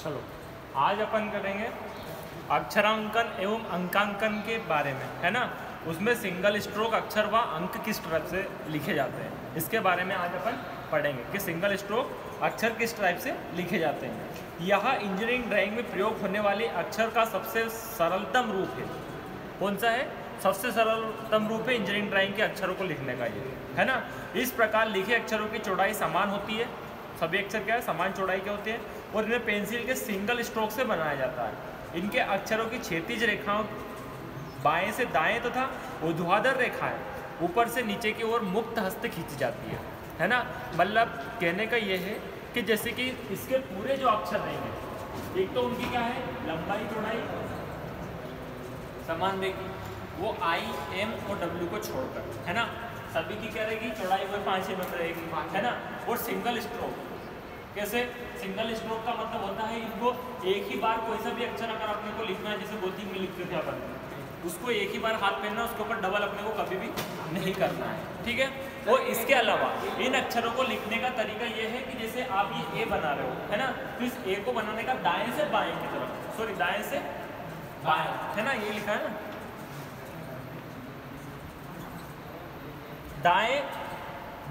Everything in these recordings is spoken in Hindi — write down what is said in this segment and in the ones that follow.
चलो आज अपन करेंगे अक्षरांकन एवं अंकांकन के बारे में, है ना। उसमें सिंगल स्ट्रोक अक्षर व अंक किस टाइप से लिखे जाते हैं, इसके बारे में आज अपन पढ़ेंगे कि सिंगल स्ट्रोक अक्षर किस टाइप से लिखे जाते हैं। यह इंजीनियरिंग ड्राइंग में प्रयोग होने वाले अक्षर का सबसे सरलतम रूप है। कौन सा है? सबसे सरलतम रूप है इंजीनियरिंग ड्राइंग के अक्षरों को लिखने का, ये है ना। इस प्रकार लिखे अक्षरों की चौड़ाई समान होती है। सभी अक्षर क्या है? समान चौड़ाई के होते हैं और इन्हें पेंसिल के सिंगल स्ट्रोक से बनाया जाता है। इनके अक्षरों की क्षैतिज रेखाओं बाएं से दाएं तथा ऊर्ध्वाधर रेखाएं ऊपर से नीचे की ओर मुक्त हस्त खींची जाती है ना। मतलब कहने का ये है कि जैसे कि इसके पूरे जो अक्षर रहेंगे, एक तो उनकी क्या है लंबाई चौड़ाई समान रहेगी, वो आई एम और डब्ल्यू को छोड़कर, है ना। सभी की क्या रहेगी चौड़ाई वो 5 mm रहेगी, है ना। और सिंगल स्ट्रोक कैसे? सिंगल स्ट्रोक का मतलब होता है इनको एक ही बार कोई सा भी अक्षर अगर अपने को लिखना है, जैसे गोथिक में लिखते थे अपन, उसको एक ही बार हाथ पहनना, उसके ऊपर डबल अपने को कभी भी नहीं करना है, ठीक है। और इसके अलावा इन अक्षरों को लिखने का तरीका ये है कि जैसे आप ये ए बना रहे हो, है ना, तो इस ए को बनाने का दाएं से बाएं की तरफ, सॉरी दाएं से बाएं, है ना, ये लिखा है ना, दाएं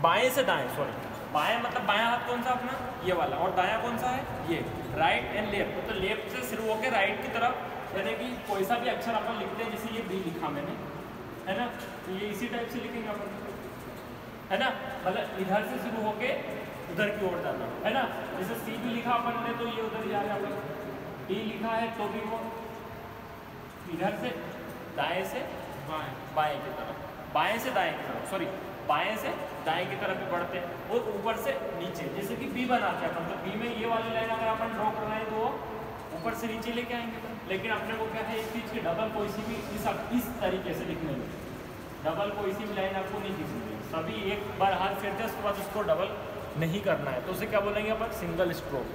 बाएं से दाएं, सॉरी बाएं मतलब बायां हाथ कौन सा अपना ये वाला, और दायां कौन सा है ये, राइट एंड लेफ्ट। तो लेफ्ट से शुरू होकर राइट की तरफ, यानी कि कोई सा भी अक्षर अपन लिखते हैं, जैसे ये बी लिखा मैंने, है ना, तो ये इसी टाइप से लिखेंगे अपन, है ना। मतलब इधर से शुरू होके उधर की ओर जाना, है ना। जैसे सी भी लिखा अपन ने तो ये उधर जा रहा है, डी लिखा है तो भी वो इधर से दाएं से बाएं की तरफ, बाएं से दाएं की तरफ, सॉरी बाएं से दाएं की तरफ भी बढ़ते हैं, और ऊपर से नीचे, जैसे कि बी बनाते हैं अपन, तो बी में ये वाली लाइन अगर अपन ड्रॉ कर रहे हैं तो ऊपर से नीचे लेके आएंगे। लेकिन अपने को क्या है, इस चीज़ की डबल कोई सी भी इस तरीके से लिखने में डबल कोई सी भी लाइन आपको नहीं खींचनी है, सभी एक बार हाथ फेरते हैं, उसके बाद उसको डबल नहीं करना है, तो उसे क्या बोलेंगे अपन? सिंगल स्ट्रोक,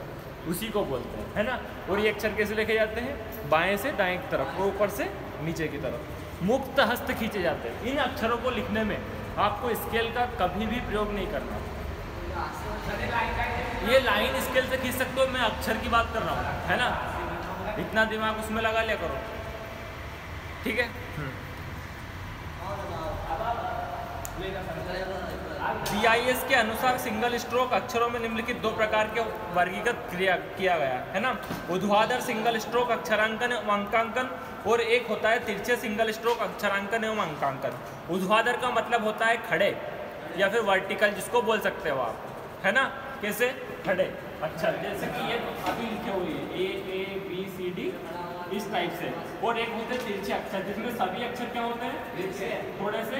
उसी को बोलते हैं, है ना। और ये अक्षर कैसे लिखे जाते हैं? बाएं से दाएं की तरफ और ऊपर से नीचे की तरफ मुक्त हस्त खींचे जाते हैं। इन अक्षरों को लिखने में आपको स्केल का कभी भी प्रयोग नहीं करना। ये लाइन स्केल से खींच सकते हो, मैं अक्षर की बात कर रहा हूँ, है ना। इतना दिमाग उसमें लगा लिया करो, ठीक है। BIS के अनुसार सिंगल स्ट्रोक अक्षरों में निम्नलिखित 2 प्रकार के वर्गीकृत किया गया है ना। ऊर्ध्वाधर सिंगल स्ट्रोक अक्षरांकन एवं अंकांकन, और एक होता है तिरछे सिंगल स्ट्रोक अक्षरांकन एवं अंकांकन। ऊर्ध्वाधर का मतलब होता है खड़े या फिर वर्टिकल, जिसको बोल सकते हो आप, है ना। कैसे? खड़े अक्षर, जैसे कि ये अभी लिखे हुए हैं ABCD इस टाइप से, और एक होते हैं तिरछे अक्षर, जिसमें सभी अक्षर क्या होते हैं? थोड़े से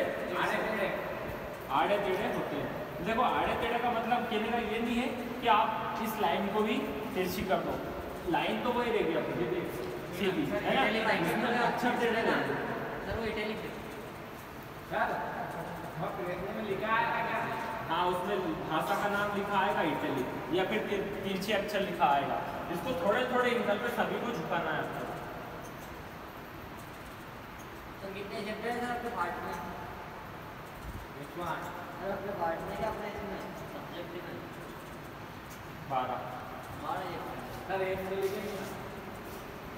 आड़े टेढ़े होते हैं। देखो आड़े टेढ़े का मतलब कहने का ये नहीं है कि आप इस लाइन को भी तिरछी कर दो, लाइन तो वही रहेगी अपनी सीधी, है ना। अक्षर टेढ़े नहीं, हाँ उसमें भाषा का नाम लिखा आएगा इटैलिक, या फिर तिरछे अक्षर लिखा आएगा, इसको थोड़े थोड़े एंगल पे सभी को झुकाना है आपको। तो कितने चैप्टर हैं आपके पार्ट में? अपने पार्ट में क्या अपने इसमें सब्जेक्ट में 12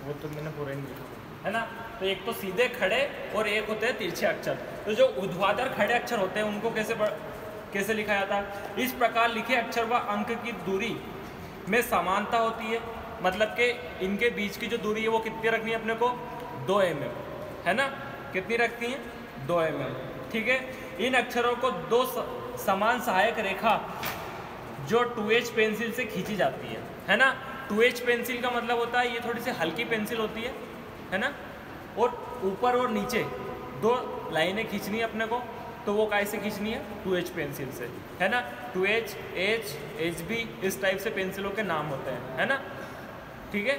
वो तो मैंने पूरा नहीं लिखा, है ना। तो एक तो सीधे खड़े और एक होते हैं तिरछे अक्षर। तो जो ऊर्ध्वाधर खड़े अक्षर होते हैं उनको कैसे लिखा जाता है? इस प्रकार लिखे अक्षर व अंक की दूरी में समानता होती है, मतलब कि इनके बीच की जो दूरी है वो कितनी रखनी है अपने को? 2 mm, है ना। कितनी रखती है? 2 mm, ठीक है। इन अक्षरों को 2 समान सहायक रेखा जो 2H पेंसिल से खींची जाती है ना। 2H पेंसिल का मतलब होता है ये थोड़ी सी हल्की पेंसिल होती है ना, और ऊपर और नीचे 2 लाइनें खींचनी है अपने को, तो वो कैसे खींचनी है? 2H पेंसिल से, है ना। 2H, H, HB इस टाइप से पेंसिलों के नाम होते हैं, है ना, ठीक है।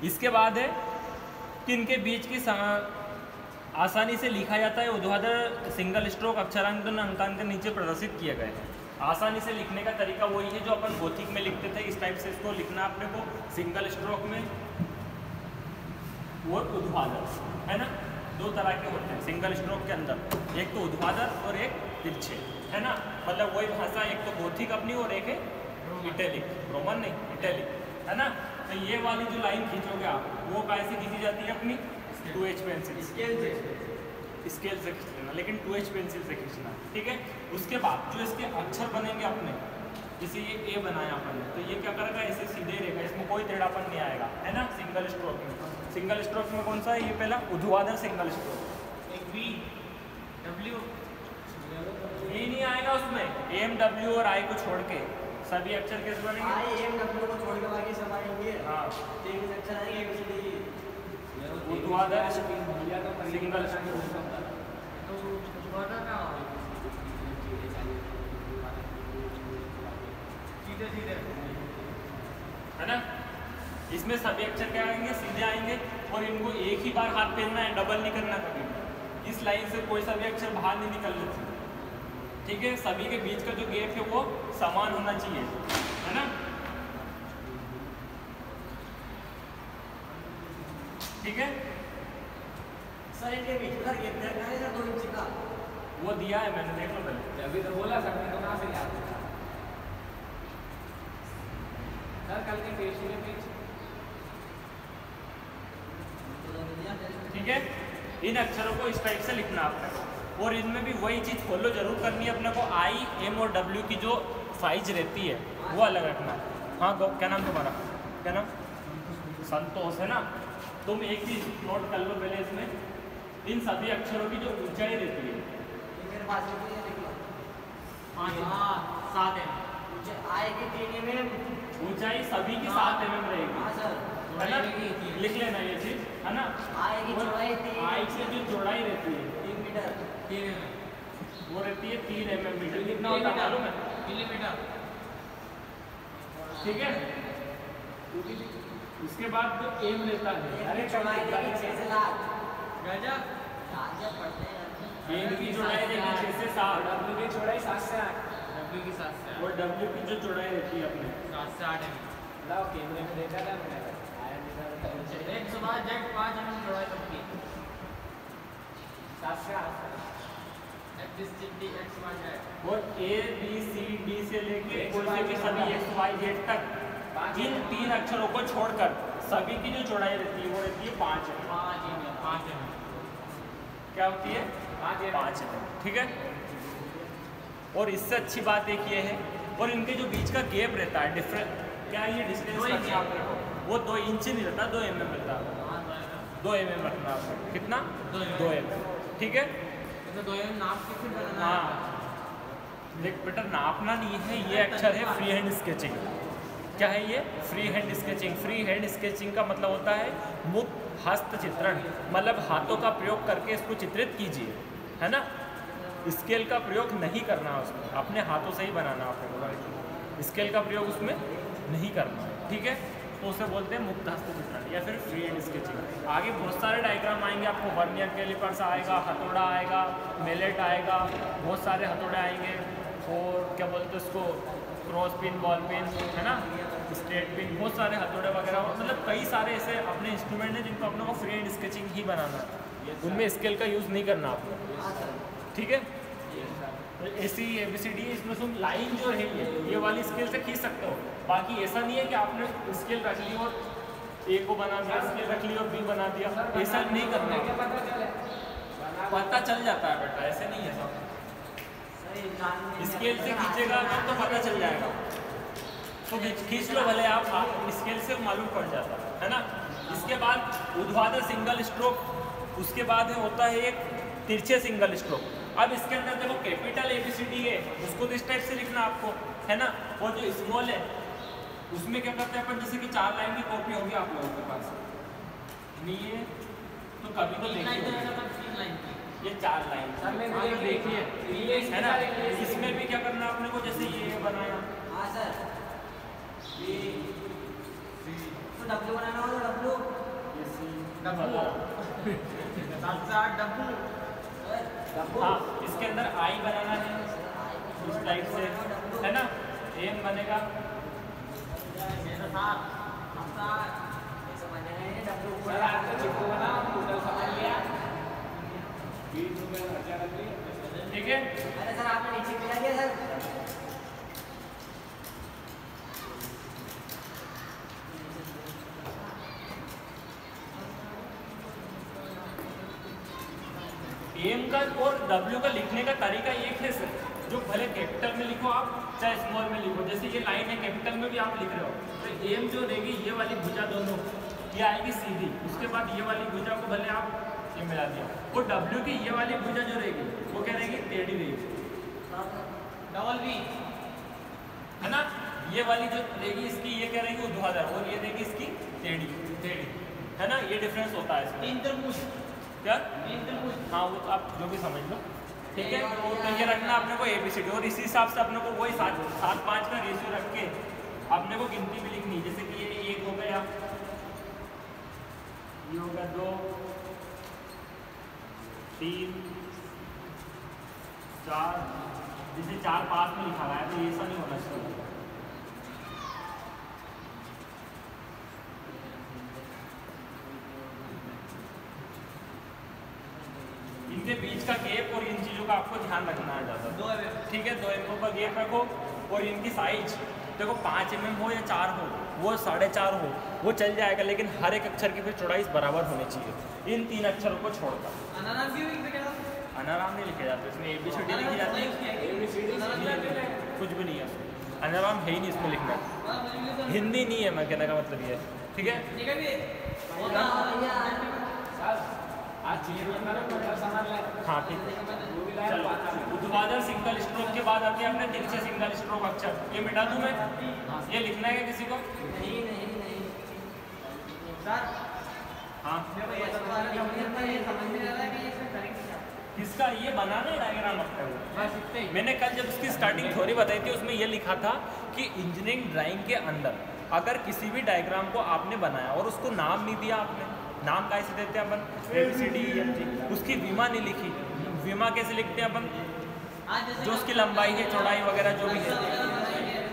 इसके बाद है कि इनके बीच की आसानी से लिखा जाता है। ऊर्ध्वाधर सिंगल स्ट्रोक अक्षरांकन अंकांकन नीचे प्रदर्शित किए गए हैं। आसानी से लिखने का तरीका वही है जो अपन गोथिक में लिखते थे, इस टाइप से इसको लिखना अपने को, सिंगल स्ट्रोक में और ऊर्ध्वाधर, है ना। 2 तरह के होते हैं सिंगल स्ट्रोक के अंदर, एक तो ऊर्ध्वाधर और एक तिरछे, है ना। मतलब वही भाषा, एक तो गोथिक अपनी और एक है इटैलिक, रोमन नहीं इटैलिक, है ना। तो ये वाली जो लाइन खींचोगे आप, वो कैसे खींची जाती है अपनी 2H पेंसिल, स्केल से खींच लेना, लेकिन 2H पेंसिल से खींचना, ठीक है। उसके बाद जो इसके अक्षर बनेंगे अपने, जैसे ये ए बनाया अपन ने, तो ये क्या करेगा, ऐसे सीधे रहेगा, इसमें कोई टेढ़ापन नहीं आएगा, है ना। सिंगल स्ट्रोक में, सिंगल स्ट्रोक में कौन सा है, ये पहला ऊर्ध्वाधर सिंगल स्ट्रोक, एक बी डब्ल्यू ये नहीं आएगा उसमें, एम डब्ल्यू और आई को छोड़ के सभी अक्षर कैसे बनेंगे, आई एम डब्ल्यू को छोड़ के बाकी सब आएंगे। हाँ, तीन अक्षर आएंगे ABCD। ऊर्ध्वाधर सिंगल स्ट्रोक, तो ऊर्ध्वाधर ना हो, सीधे सीधे, है ना। इसमें सभी अक्षर क्या आएंगे, सीधे आएंगे, और इनको एक ही बार हाथ फेरना है, डबल नहीं करना कभी। इस लाइन से कोई सा भी अक्षर बाहर नहीं निकलना चाहिए, ठीक है। सभी के बीच का जो गैप है वो समान होना चाहिए, है ना, ठीक है। सर इनके बीच का गैप रखना है सर 2 इंच का, वो दिया है मैंने, देख लो पहले। अभी तो बोला सर, मैं तो कहाँ से याद था सर, कल के फेशियल में, ठीक है। इन अक्षरों को इस टाइप से लिखना आपने, और इनमें भी वही चीज़ फॉलो जरूर करनी है अपने को, आई एम और डब्ल्यू की जो साइज रहती है वो अलग रखना है। हाँ गो, क्या नाम तुम्हारा, क्या नाम, संतोष, है ना। तुम एक चीज नोट कर लो पहले, इसमें इन सभी अक्षरों की जो ऊंचाई रहती है, ये मेरे पास में ये लिख लो 7 है, मुझे आएगी 3 mm, ऊंचाई सभी की 7 mm रहेगी, हाँ सर, है ना। लिख लेना ये चीज, है ना। आएगी चौड़ाई 3 आई से जो चौड़ाई रहती है 3 मीटर, 3 वो रहती है 3 mm मीटर, कितना होता है मालूम है, मिलीमीटर, ठीक है। उसके बाद जो एम रहता है, अरे चौड़ाई देगी 6 से 7, गजब, आगे पढ़ते हैं। एम की चौड़ाई रहती है 6 से 7, डब्ल्यू की चौड़ाई 7 से 8, डब्ल्यू की 7 से और डब्ल्यू की जो चौड़ाई रहती है अपने 7 से 8 लाओ कैमरे में देखा था मैंने, आया नहीं था, एक सुबह जेट 5 mm चौड़ाई तक की, 7 से 8, XD XY Z, और ए बी सी डी से लेके कोई से भी सभी एक्स वाई जेड तक इन 3 अक्षरों को छोड़कर सभी की जो चौड़ाई रहती है वो रहती है 5 mm। 5 mm, क्या होती है, 5 mm, ठीक है। और इससे अच्छी बात एक ये है, और इनके जो बीच का गैप रहता है डिफरेंट, क्या ये डिस्टेंस रखना है आपने को, वो 2 इंच नहीं रहता, 2 mm रहता है, 2 mm रखना आपको, कितना, 2 mm, ठीक है। तो 2 mm नाप के फिर बनाना है। हाँ देख बेटा, नापना नहीं है, ये अक्षर है फ्री हैंड स्केचिंग। क्या है ये, free hand sketching. Free hand sketching का मतलब होता है मुक्त हस्त चित्रण, मतलब हाथों का प्रयोग करके इसको चित्रित कीजिए, है ना। स्केल का प्रयोग नहीं करना है उसमें, अपने हाथों से ही बनाना आपको, स्केल का प्रयोग उसमें नहीं करना, ठीक है। तो उसे बोलते हैं मुक्त हस्त चित्रण या फिर फ्री हैंड स्केचिंग। आगे बहुत सारे डायग्राम आएंगे आपको, वर्नियर कैलिपर्स आएगा, हथौड़ा आएगा, मेलेट आएगा, बहुत सारे हथौड़े आएंगे, और क्या बोलते हैं उसको, क्रॉस पिन, बॉल पिन, है ना, स्ट्रेट पिन, बहुत सारे हथौड़े वगैरह, मतलब कई सारे ऐसे अपने इंस्ट्रूमेंट हैं जिनको अपने को फ्री हैंड स्केचिंग ही बनाना है, उनमें स्केल का यूज़ नहीं करना आपको, ठीक है। तो ऐसी ABCD है, इसमें तुम लाइन जो है ये वाली स्केल से खींच सकते हो, बाकी ऐसा नहीं है कि आपने स्केल रख ली और ए को बना दिया, स्केल रख ली और बी बना दिया, ऐसा नहीं करना, पता चल जाता है बेटा, ऐसे नहीं है सब, स्केल से खींचेगा तो पता चल जाएगा, तो खींच लो भले आप स्केल से मालूम पड़ जाता है ना। इसके बाद ऊर्ध्वाधर सिंगल स्ट्रोक, उसके बाद होता है एक तिरछे सिंगल स्ट्रोक। अब इसके अंदर देखो कैपिटल ABCD है, उसको तो इस टाइप से लिखना आपको, है ना, और जो स्मॉल है उसमें क्या करते हैं अपन, जैसे कि 4 लाइन की कॉपी होगी आप लोगों के पास, नहीं है तो कभी तो देखिए ये 4 लाइन, सर मैंने देखी है, है ना। इसमें भी क्या करना आपने को, जैसे ये बनाया, हाँ सर, ये तो W बनाना हो तो W, हाँ इसके अंदर आई बनाना है इस टाइप से, है ना, एम बनेगा, सर आपको चिपको बना, टोटल समझ लिया, ठीक है। अरे सर आपने नीचे मिला दिया सर, एम का और डब्ल्यू का लिखने का तरीका एक है सर, जो भले कैपिटल में लिखो आप चाहे स्मॉल में लिखो, जैसे ये लाइन है कैपिटल में भी आप लिख रहे हो, तो एम जो रहेगी ये वाली भुजा दोनों ये आएगी सीधी, उसके बाद ये वाली भुजा को भले आप ये मिला दिया, वो डब्ल्यू की ये वाली भुजा जो रहेगी वो क्या रहेगी, टेढ़ी रहेगी, डबल बी है ना। ये वाली जो रहेगी इसकी ये क्या रहेगी ऊर्ध्वाधर, और ये रहेगी इसकी टेढ़ी टेढ़ी, है ना। ये डिफरेंस होता है इसमें। इंटरपुश क्या? इंटरपुश हाँ वो आप जो भी समझ लो, ठीक है। तो ये रखना अपने को ABCD, और इसी हिसाब से अपने को वही 7-5 का रेशियो रख के अपने को गिनती भी लिखनी, जैसे कि ये 1 हो गया, ये हो गया 2, 3, 4, जैसे 4-5 में लिखा हुआ है, तो ऐसा नहीं होना चाहिए। इनके बीच का गैप और इन चीज़ों का आपको ध्यान रखना है ज़्यादा, 2 mm ठीक है। 2 mm का गैप रखो, और इनकी साइज देखो 5 mm हो या 4 हो, वो 4.5 हो, वो चल जाएगा, लेकिन हर एक अक्षर की फिर चौड़ाई बराबर होनी चाहिए इन 3 अक्षरों को छोड़कर। अनानाम क्यों लिखते क्या? अनाराम नहीं लिखे जाते इसमें, ABCD लिखी जाती है, कुछ भी नहीं है उसमें, अनाराम है ही नहीं इसमें लिखना, हिंदी नहीं है, मैं कहने का मतलब ये है, ठीक है। हाँ ठीक है, चलो। ऊर्ध्वाधर सिंगल स्ट्रोक के बाद आते हैं अपने तिरछे सिंगल स्ट्रोक अक्षर, ये मिटा दूं मैं, ये लिखना है किसी को? नहीं नहीं नहीं सर हाँ ये समझ में आ रहा है कि इसमें करेंगे क्या? किसका ये बनाना है डायग्राम अपने को? बस इतना ही। मैंने कल जब उसकी स्टार्टिंग थ्योरी बताई थी उसमें ये लिखा था कि इंजीनियरिंग ड्राइंग के अंदर अगर किसी भी डायग्राम को आपने बनाया और उसको नाम नहीं दिया आपने, नाम कैसे देते हैं अपन? ABCDEFG, उसकी विमा नहीं लिखी, विमा कैसे लिखते हैं अपन? जो उसकी लंबाई है चौड़ाई वगैरह जो भी है,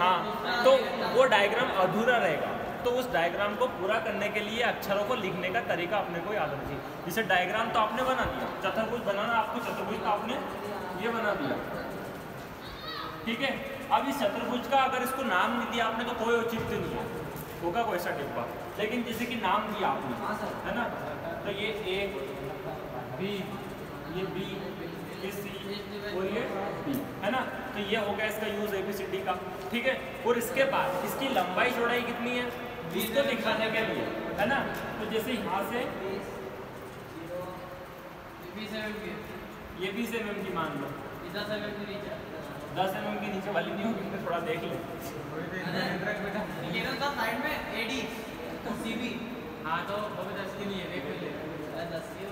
हाँ, तो वो डायग्राम अधूरा रहेगा। तो उस डायग्राम को पूरा करने के लिए अक्षरों को लिखने का तरीका अपने को याद रखिए। जैसे डायग्राम तो आपने बना दिया, चतुर्भुज बनाना आपको चतुर्भुज का आपने ये बना दिया, ठीक है। अब इस चतुर्भुज का अगर इसको नाम नहीं दिया आपने तो कोई औचित्य नहीं है, होगा कोई सा डिब्बा, लेकिन जैसे कि नाम दिया आपने, है ना, तो ये A, B, ये B, ये C और ये B, है ना। तो ये हो गया इसका यूज ABCD का, ठीक है। और इसके बाद इसकी लंबाई चौड़ाई कितनी है इसको दिखाने के लिए, है ना। तो जैसे यहाँ से ये 20 mm की मान लो, 10 mm की नीचे वाली नहीं होगी, थोड़ा देख ले। साइड में AD CB, हाँ तो वो भी 10 की नहीं है, देख ले 10 की,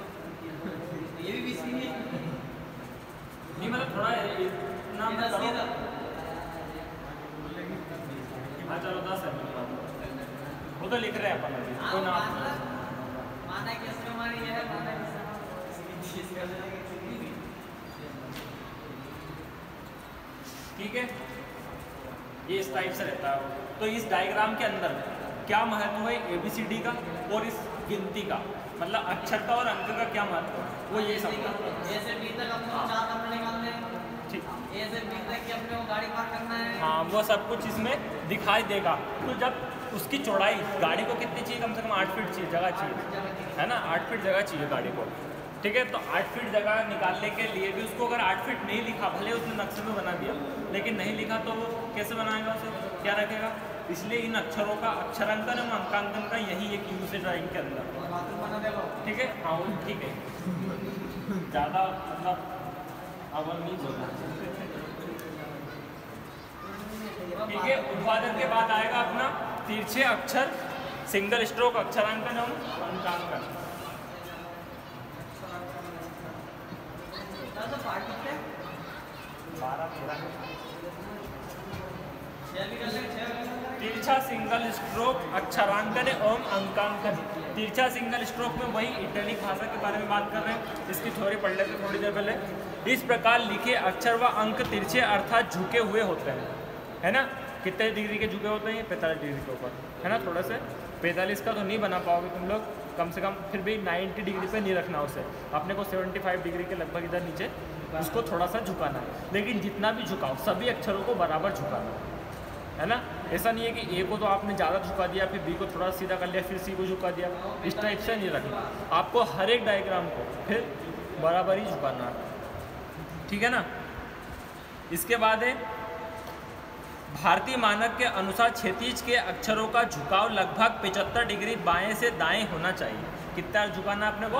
ये भी 20 की नहीं है, नहीं मतलब थोड़ा इतना मत करो। हाँ चलो 10 है, वो तो लिख रहे हैं अपन अभी, कोई नाम माना कि इसमें हमारी ये है, माना कि ठीक है। ये इस टाइप से रहता है। तो इस डायग्राम के अंदर क्या महत्व है ABCD का और इस गिनती का, मतलब अक्षर का और अंक का क्या महत्व है, वो ये समझो। A से B तक हमको 4 नंबर निकालने हैं, ठीक, A से B तक कि अपने को गाड़ी पार्क करना है, हाँ वो सब कुछ इसमें दिखाई देगा। तो जब उसकी चौड़ाई गाड़ी को कितनी चाहिए, कम से कम 8 फीट चाहिए, जगह चाहिए, है ना, 8 फीट जगह चाहिए गाड़ी को, ठीक है। तो 8 फीट जगह निकालने के लिए भी उसको अगर 8 फीट नहीं लिखा, भले उसने नक्शे में बना दिया, लेकिन नहीं लिखा तो वो कैसे बनाएगा, उसे क्या रखेगा। इसलिए इन अक्षरों का अक्षरांकन और अंकांकन का यही एक यूज है ड्राइंग के अंदर, ठीक है। हाँ वो ठीक है, ज़्यादा मतलब अवर नहीं बोलना, ठीक है। ऊर्ध्वाधर के बाद आएगा अपना तिरछे अक्षर, सिंगल स्ट्रोक अक्षरांकन और अंकांकन। तिरछा सिंगल स्ट्रोक अक्षरांकन एवं अंकांकन। तिरछा सिंगल स्ट्रोक में वही इटली भाषा के बारे में बात कर रहे हैं, इसकी थ्योरी पढ़ लेते थोड़ी देर पहले। इस प्रकार लिखे अक्षर व अंक तिरछे अर्थात झुके हुए होते हैं, है ना। कितने डिग्री के झुके होते हैं? 45 डिग्री के ऊपर, है ना। थोड़ा से 45 का तो नहीं बना पाओगे तुम लोग, कम से कम फिर भी 90 डिग्री पे नहीं रखना उसे, अपने को 75 डिग्री के लगभग इधर नीचे उसको थोड़ा सा झुकाना है। लेकिन जितना भी झुकाओ सभी अक्षरों को बराबर झुकाना है ना। ऐसा नहीं है कि A को तो आपने ज़्यादा झुका दिया, फिर B को थोड़ा सीधा कर लिया, फिर C को झुका दिया, इस टाइप से नहीं रखना। आपको हर एक डायग्राम को फिर बराबर ही झुकाना है, ठीक है ना। इसके बाद है भारतीय मानक के अनुसार क्षैतिज के अक्षरों का झुकाव लगभग 75 डिग्री बाएं से दाएं होना चाहिए। कितना झुकाना अपने को?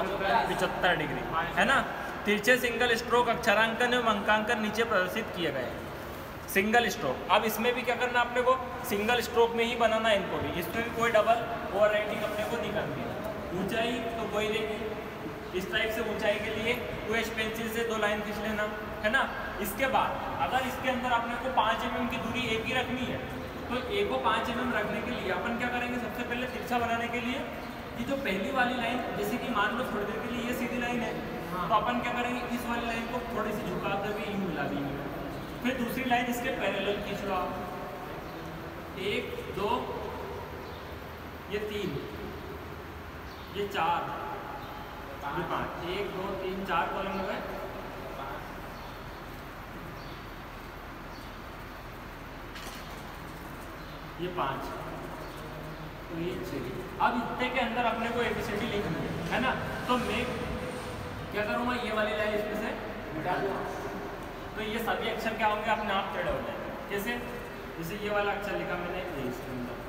75 डिग्री, है ना। तिरछे सिंगल स्ट्रोक अक्षरांकन एवं अंकांकन नीचे प्रदर्शित किए गए हैं। सिंगल स्ट्रोक, अब इसमें भी क्या करना अपने को? सिंगल स्ट्रोक में ही बनाना है इनको भी, इसमें भी कोई डबल ओवर राइटिंग अपने को नहीं करनी है। ऊंचाई तो वही रहेगी, इस टाइप से ऊंचाई के लिए 2H पेंसिल से 2 लाइन खींच लेना, है ना। इसके बाद अगर इसके अंदर अपने को 5 mm की दूरी एक ही रखनी है, तो ए को 5 mm रखने के लिए अपन क्या करेंगे? सबसे पहले तिरछा बनाने के लिए ये जो पहली वाली लाइन, जैसे कि मान लो थोड़ी देर के लिए ये सीधी लाइन है, तो अपन क्या करेंगे? इस वाली लाइन को थोड़ी सी झुका कर यूँ मिला देंगे। फिर दूसरी लाइन इसके पैरेलल खींच लो आप, 1 2 ये 3 ये 4 ये 5, 1 2 3 4 कॉलम हो गए। ये 5 तो ये 6। अब इतने के अंदर अपने को ABCD लिखनी है ना। तो मैं क्या करूँगा? ये वाली लाइन इसमें से मिटा दूँगा, तो ये सभी अक्षर क्या होंगे? अपने आप टेढ़े हो जाएंगे। कैसे? जैसे ये वाला अक्षर लिखा मैंने ये इसके अंदर,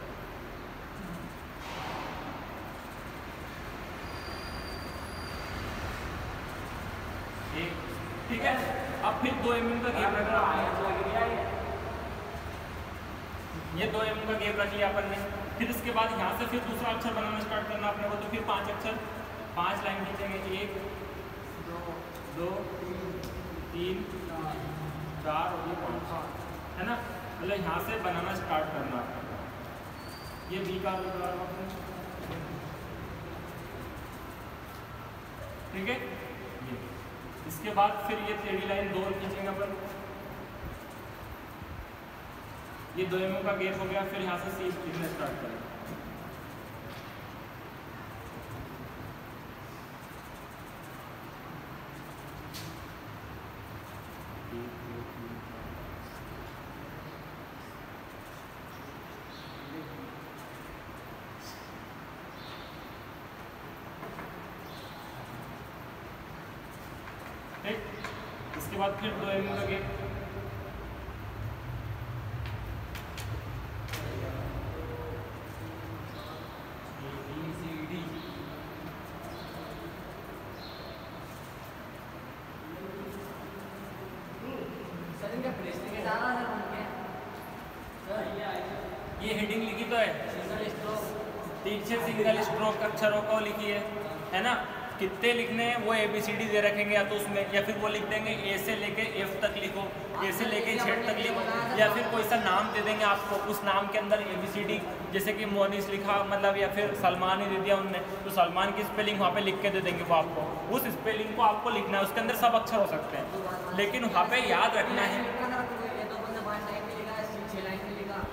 ठीक है। अब फिर 2 mm का गैप रखना, ये 2 mm का गैप रख लिया अपन ने। फिर इसके बाद यहाँ से फिर दूसरा अक्षर बनाना स्टार्ट करना अपने को, तो फिर 5 अक्षर 5 लाइन खींचेंगे, 1 2 3 4 और ये 5, है ना। मतलब यहाँ से बनाना स्टार्ट करना। ये बी का ठीक है। ये इसके बाद फिर ये टेढ़ी लाइन 2 खींचेंगे अपन, ये 2 mm का गैप हो गया। फिर यहाँ से सी लिखना स्टार्ट करें, ठीक। इसके बाद फिर 2 mm का गैप, ये हेडिंग लिखी तो है, तिरछे सिंगल स्ट्रोक अक्षरों को लिखी है ना। कितने लिखने हैं वो ABCD दे रखेंगे, या तो उसमें, या फिर वो लिख देंगे A से लेके F तक लिखो, A से लेके Z तक लिखो, या फिर कोई सा नाम दे देंगे आपको, उस नाम के अंदर ABCD, जैसे कि मोनिस लिखा मतलब, या फिर सलमान ही दे दिया उनने, तो सलमान की स्पेलिंग वहाँ पे लिख के दे देंगे वो आपको। उस स्पेलिंग को आपको लिखना है, उसके अंदर सब अक्षर हो सकते हैं, लेकिन वहाँ पे याद रखना है।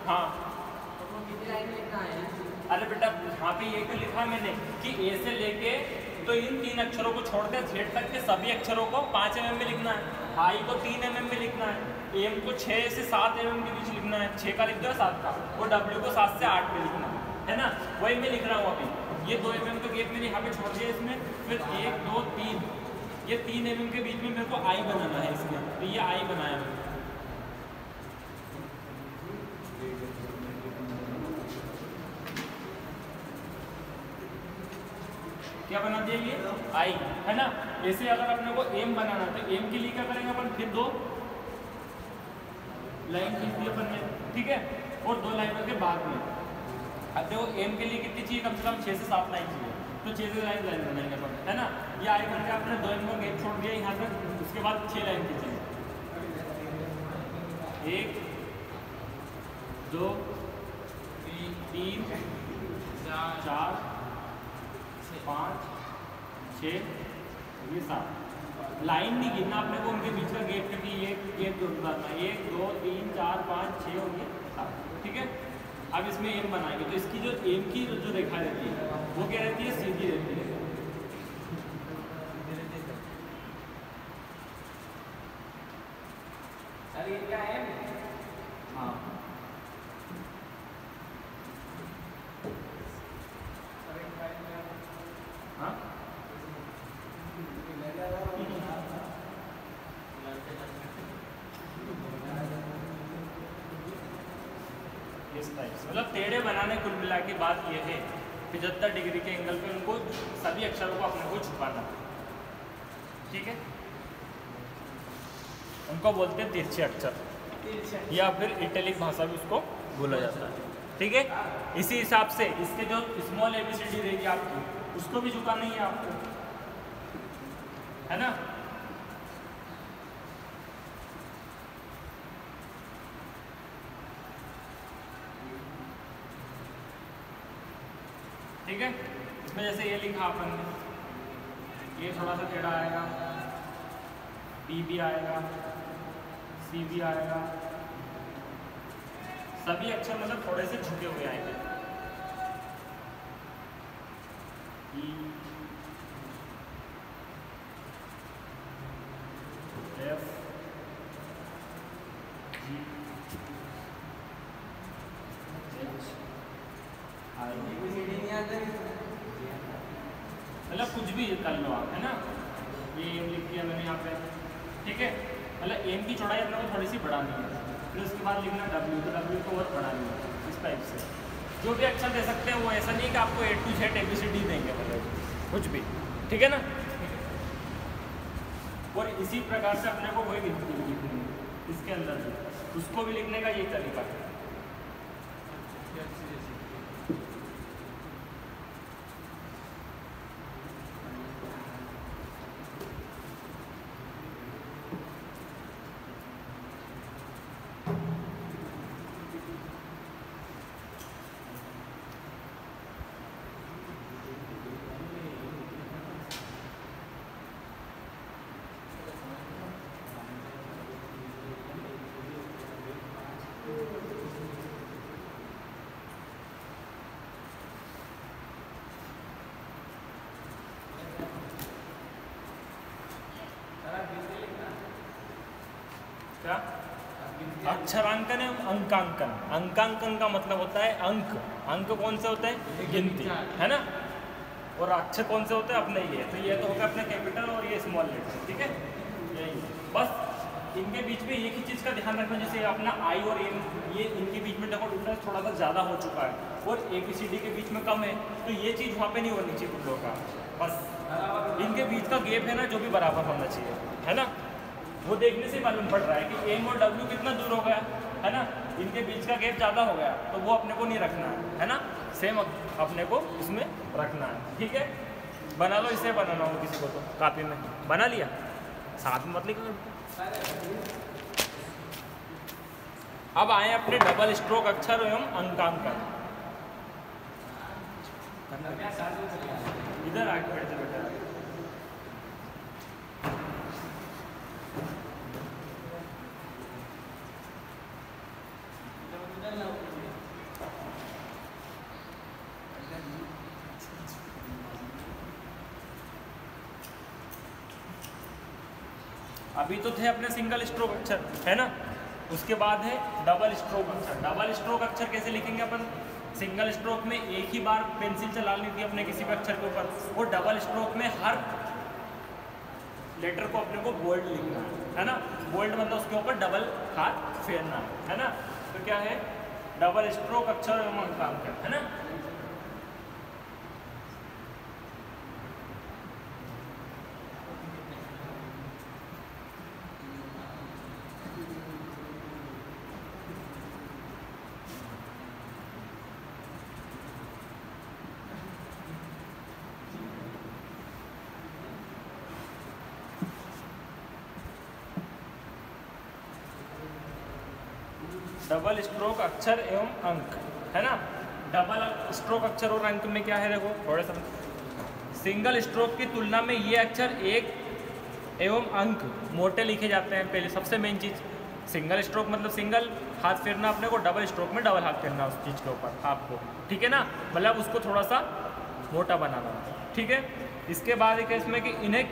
हाँ अरे बेटा वहाँ पे ये क्यों लिखा मैंने कि A से लेके, तो इन 3 अक्षरों को छोड़कर Z तक के सभी अक्षरों को 5 mm में लिखना है, I को 3 mm में लिखना है, M को 6 से 7 mm के बीच लिखना है, 6 का लिख दो 7 का, और W को 7 से 8 पे लिखना है ना। वही मैं लिख रहा हूँ अभी। ये 2 mm का गैप मैंने यहाँ पे छोड़ दिया इसमें, फिर 1 2 3, ये 3 mm के बीच में मेरे को I बनाना है इसमें, तो ये I बनाया मैंने। क्या बना दिया? ये आई, है ना। ऐसे अगर अपने को एम बनाना है, तो एम के लिए क्या करेंगे अपन? फिर 2 लाइन खींच दी अपन ने, ठीक है, और 2 लाइनों के बाद में अब देखो एम के लिए कितनी चाहिए? कम से कम 6 से 7 लाइन चाहिए, तो 6 से लाइन बनाएंगे अपन, है ना। ये आई बन के आपने 2 एम का गैप छोड़ दिया यहाँ तक, उसके बाद 6 लाइन खींचेंगे, 1 2 3 4 5 6 ये 7 लाइन नहीं गिनना अपने को उनके बीच का गैप, क्योंकि ये गैप जोड़ना है। 1 2 3 4 5 6 और ये 7, ठीक है। अब इसमें एम बनाएंगे, तो इसकी जो एम की जो रेखा रहती है वो क्या रहती है? सीधी रहती है। सर ये क्या है? हाँ हाँ इस टाइप से, मतलब टेढ़े बनाने कुल मिला के बात ये है 75 डिग्री के एंगल पे उनको सभी अक्षरों को अपने को छुपाना, ठीक है। उनको बोलते हैं तिरछे अक्षर या फिर इटैलिक भाषा भी उसको बोला जाता है, ठीक है। इसी हिसाब से इसके जो स्मॉल ABCD रहेगी आपकी उसको भी झुकाना ही है आपको, है ना। ठीक है, इसमें जैसे ये लिखा अपन ने, ये थोड़ा सा टेढ़ा आएगा, B भी आएगा, C भी आएगा, सभी अक्षर मतलब थोड़े से झुके हुए आएंगे। E, F, G, H, I, मतलब कुछ भी कर लो आप, है ना। ये एम लिख दिया मैंने यहाँ पे, ठीक है। मतलब एम की चौड़ाई अपने को थोड़ी सी बढ़ानी है, फिर उसके बाद लिखना W, तो W को और बढ़ानी है इस टाइप से। जो भी अक्षर दे सकते हैं वो ऐसा नहीं कि आपको A to Z ABCD देंगे, मतलब कुछ भी, ठीक है ना। और इसी प्रकार से अपने को वही लिखनी है इसके अंदर भी, उसको भी लिखने का ये तरीका है। क्या अक्षरांकन एवं अंकांकन। अंकांकन का मतलब होता है अंक। अंक कौन से होते हैं? गिनती, है ना। और अक्षर कौन से होते हैं? अपने ये, तो ये तो होगा अपने कैपिटल और ये स्मॉल लेटर, ठीक है। यही बस इनके बीच में एक ही चीज़ का ध्यान रखना, जैसे अपना आई और एम, ये इनके बीच में देखो डिफरेंस थोड़ा सा ज़्यादा हो चुका है और ABCD के बीच में कम है, तो ये चीज़ वहाँ पे नहीं होनी चाहिए तुम लोगों का। बस इनके बीच का गैप है ना जो भी बराबर होना चाहिए, है ना। वो देखने से मालूम पड़ रहा है कि एम और W कितना दूर हो गया, है ना। इनके बीच का गैप ज़्यादा हो गया तो वो अपने को नहीं रखना है ना। सेम अपने को इसमें रखना है, ठीक है। बना लो, इसे बनाना हो किसी को तो कापी में बना लिया, साथ में मत लिखो। अब आए अपने डबल स्ट्रोक अक्षर एवं अंकांकन। इधर आगे बैठे बेटा। अभी तो थे अपने सिंगल स्ट्रोक अक्षर, है ना। उसके बाद है डबल स्ट्रोक अक्षर। डबल स्ट्रोक अक्षर कैसे लिखेंगे अपन? सिंगल स्ट्रोक में एक ही बार पेंसिल चलानी थी अपने किसी भी अक्षर के ऊपर, वो डबल स्ट्रोक में हर लेटर को अपने को बोल्ड लिखना है ना। बोल्ड मतलब उसके ऊपर डबल हाथ फेरना है ना। तो क्या है? डबल स्ट्रोक अक्षर एवं अंकांकन, है ना। डबल स्ट्रोक अक्षर एवं अंक, है ना। डबल स्ट्रोक अक्षर और अंक में क्या है देखो थोड़ा सा। सिंगल स्ट्रोक की तुलना में ये अक्षर एक एवं अंक मोटे लिखे जाते हैं। पहले सबसे मेन चीज़, सिंगल स्ट्रोक मतलब सिंगल हाथ फेरना अपने को, डबल स्ट्रोक में डबल हाथ फेरना उस चीज़ के ऊपर आपको, ठीक है ना। मतलब उसको थोड़ा सा मोटा बनाना, ठीक है। इसके बाद एक इसमें कि इन्हें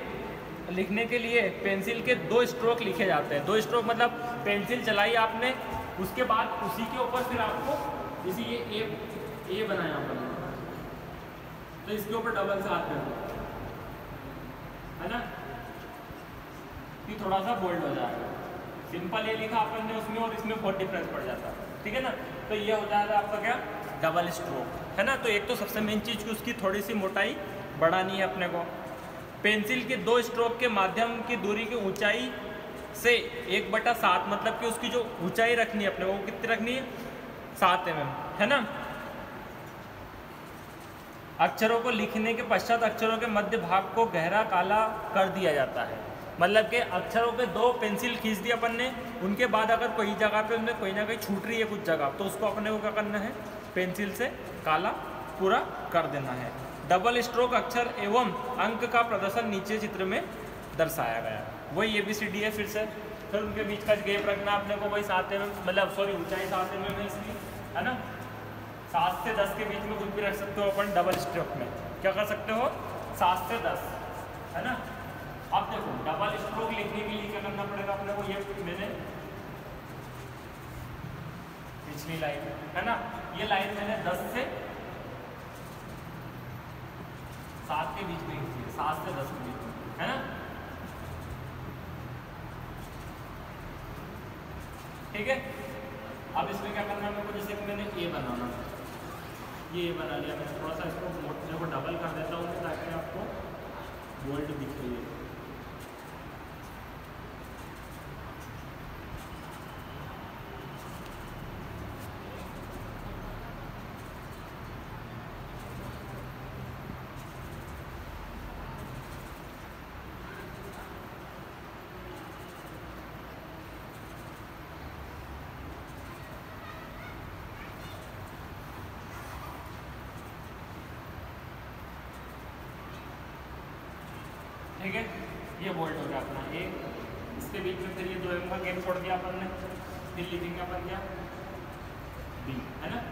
लिखने के लिए पेंसिल के 2 स्ट्रोक लिखे जाते हैं। 2 स्ट्रोक मतलब पेंसिल चलाई आपने, उसके बाद उसी के ऊपर फिर आपको इसी ये ए बनाया अपन, तो इसके ऊपर डबल से हाथ फेर दो, है ना। ये थोड़ा सा बोल्ड हो जाएगा। सिंपल ये लिखा अपन ने उसमें और इसमें बहुत डिफरेंस पड़ जाता है, ठीक है ना। तो ये हो जाएगा आपका क्या, डबल स्ट्रोक, है ना। तो एक तो सबसे मेन चीज़ कि उसकी थोड़ी सी मोटाई बढ़ानी है अपने को। पेंसिल के 2 स्ट्रोक के माध्यम की दूरी की ऊंचाई से 1/7, मतलब कि उसकी जो ऊंचाई रखनी है अपने को, कितनी रखनी है, 7 mm, है ना। अक्षरों को लिखने के पश्चात अक्षरों के मध्य भाग को गहरा काला कर दिया जाता है। मतलब कि अक्षरों पे 2 पेंसिल खींच दी अपन ने, उनके बाद अगर कोई जगह पे उनमें कोई ना कोई छूट रही है कुछ जगह, तो उसको अपने को क्या करना है, पेंसिल से काला पूरा कर देना है। डबल स्ट्रोक अक्षर एवं अंक का प्रदर्शन नीचे चित्र में दर्शाया गया। वही ABCD है फिर उनके बीच का गैप रखना अपने को, वही 7 mm, मतलब सॉरी ऊंचाई 7 mm है इसकी, है ना। 7 से 10 के बीच में कुछ भी रख सकते हो अपन डबल स्ट्रोक में, क्या कर सकते हो, 7 से 10, है ना। अब देखो डबल स्ट्रोक लिखने के लिए क्या करना पड़ेगा अपने को, ये मैंने पिछली लाइन, है ना, ये लाइन मैंने 10 से 7 के बीच में लिखी है, 7 से 10 के बीच में, है ना। ठीक है, अब इसमें क्या करना है मेरे को, जैसे कि मैंने ए बनाना, ये ए बना लिया मैंने, थोड़ा सा इसको मोटे को डबल कर देता हूँ ताकि आपको बोल्ड दिख रही है। ठीक है, ये बोल्ड हो गया अपना ए, इसके बीच में फिर ये 2 mm का गैप छोड़ दिया अपन ने, फिर लिखेंगे अपन क्या, बी, है ना।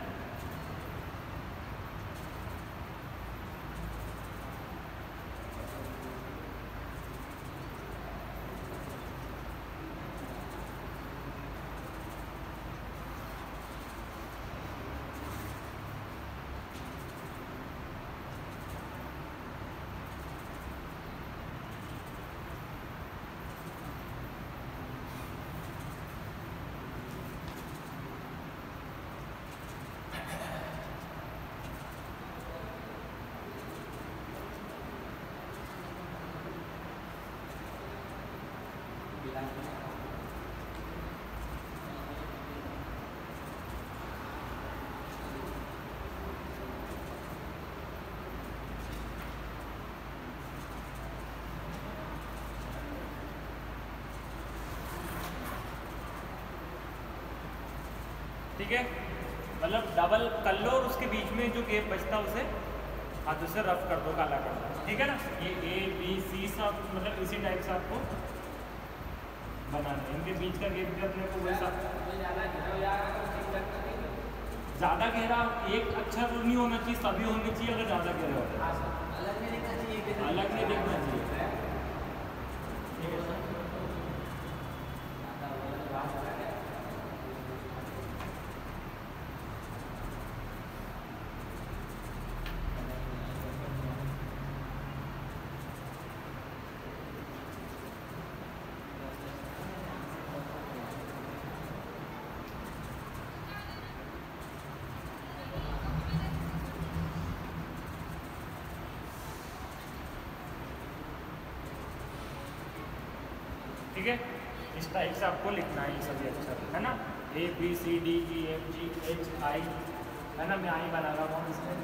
ठीक है, मतलब डबल कर लो और उसके बीच में जो गैप बचता उसे हाथों से रफ कर दो, काला कर दो, ठीक है ना। ये ABC सब मतलब इसी टाइप से आपको बनाना है। इनके बीच का गैप भी अपने को वैसा ज़्यादा गहरा एक अक्षर नहीं होना चाहिए, सभी होने चाहिए। अगर ज़्यादा गहरा होता है अलग नहीं दिखना चाहिए, अलग नहीं दिखना चाहिए। ठीक है, इस टाइप से आपको लिखना है ये सभी अक्षर, है ना। ABCDEFGHI, है ना। मैं आई बना रहा हूँ इसमें।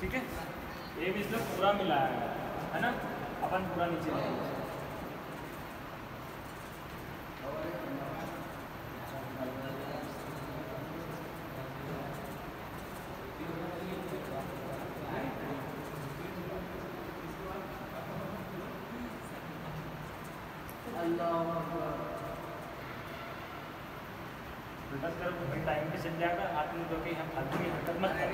ठीक है, ए भी इसमें पूरा मिलाया है ना, अपन पूरा नीचे लेंगे। बेटा तेरा टाइम पे चल जाएगा, हाथ में जो कि हम फालतू की हरकत मत कर।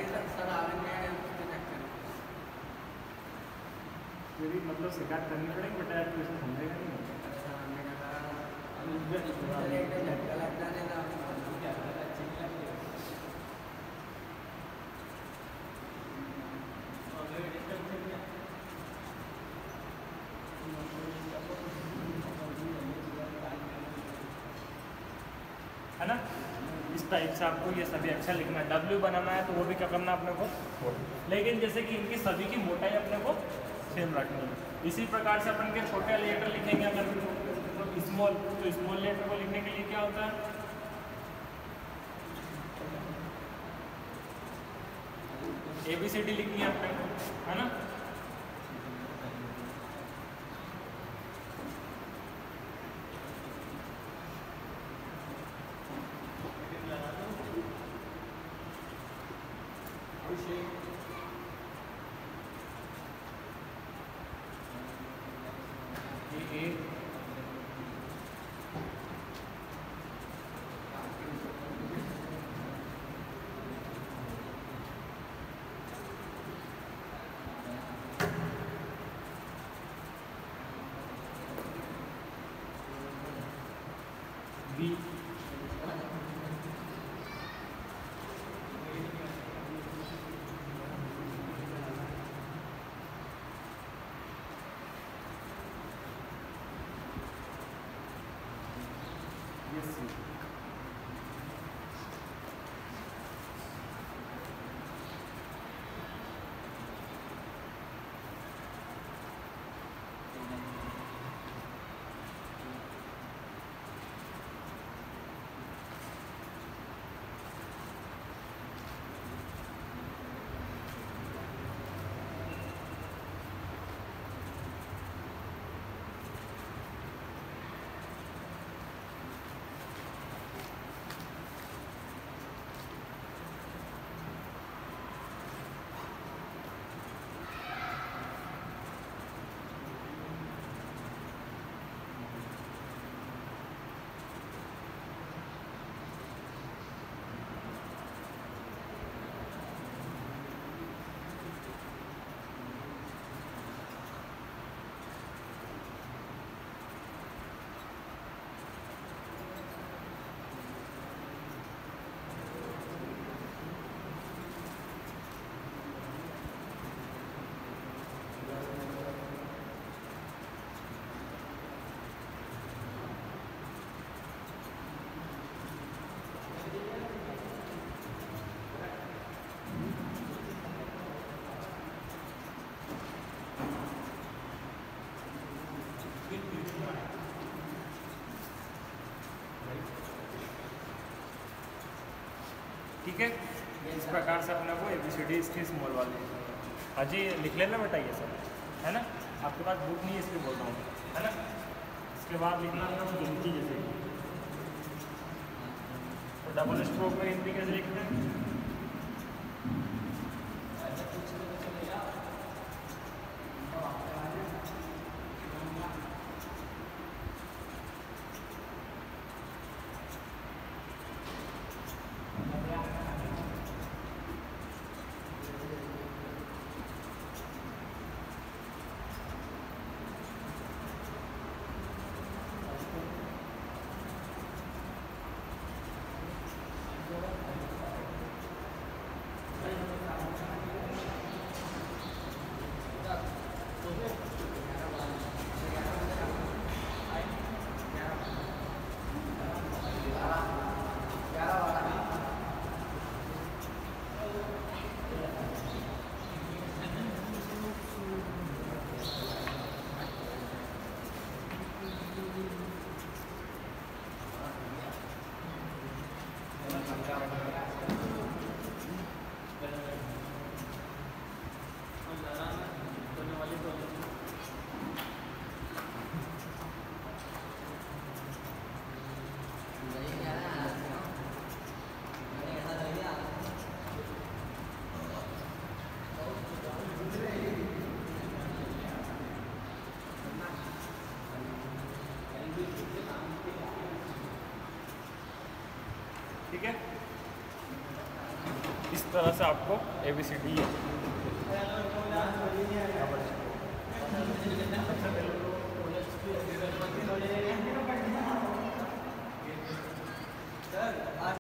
मेरी मतलब शिकायत करनी पड़ेगी बेटा, यार तू इसे समझेगा नहीं। है ना, इस टाइप से आपको ये सभी अक्षर लिखना है। W बनाना है तो वो भी क्या करना है अपने को, लेकिन जैसे कि इनकी सभी की मोटाई अपने को सेम रखनी है। इसी प्रकार से अपन के छोटे लेटर लिखेंगे अगर तो स्मॉल, तो स्मॉल लेटर को लिखने के लिए क्या होता है, ABCD लिखनी है अपने को, है ना। B, yes, ठीक है। इस प्रकार से अपने को ABCD इसकी स्मॉल वाली, हाँ जी लिख लेना बेटा ये सब, है ना। आपके पास बुक नहीं है इसलिए बोल रहा हूँ, है ना। इसके बाद लिखना है गिनती, जैसे तो डबल स्ट्रोक में गिनती कैसे लिखते हैं, इस तरह से आपको ABCD